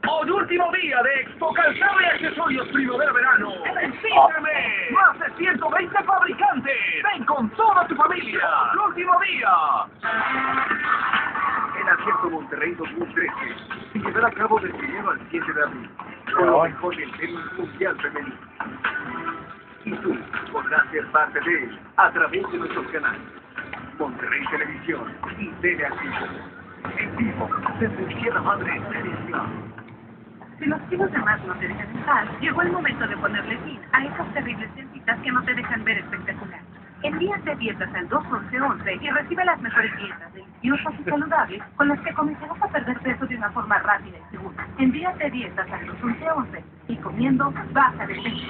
Hoy último día de Expo Calzado y Accesorios Primavera-Verano. ¡Visítame! ¡Más de 120 fabricantes! ¡Ven con toda tu familia! ¡El último día! El Acierto Monterrey 2013 se llevará a cabo del 1 al 7 de abril con lo mejor del tenis mundial femenino. Y tú podrás ser parte de él a través de nuestros canales Monterrey Televisión y Teleactivo. En vivo desde Sierra Madre Televisión. Si los kilos de más no te dejan en paz, llegó el momento de ponerle fin a esas terribles dietas que no te dejan ver espectacular. Envíate dietas al 21111 y recibe las mejores dietas deliciosas y saludables con las que comenzarás a perder peso de una forma rápida y segura. Envíate dietas al 21111 y comiendo baja de peso.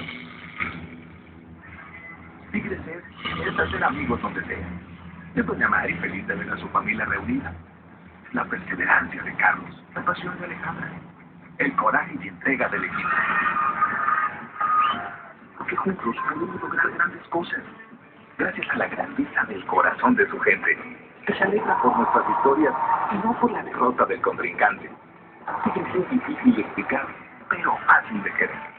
Tigreses es hacer amigos donde sea. Es doña Mari feliz de ver a su familia reunida. La perseverancia de Carlos, la pasión de Alejandra, el coraje y entrega del equipo. Porque juntos podemos lograr grandes cosas. Gracias a la grandeza del corazón de su gente, que se alegra por nuestras victorias y no por la derrota del contrincante. Es difícil de explicar, pero fácil de querer.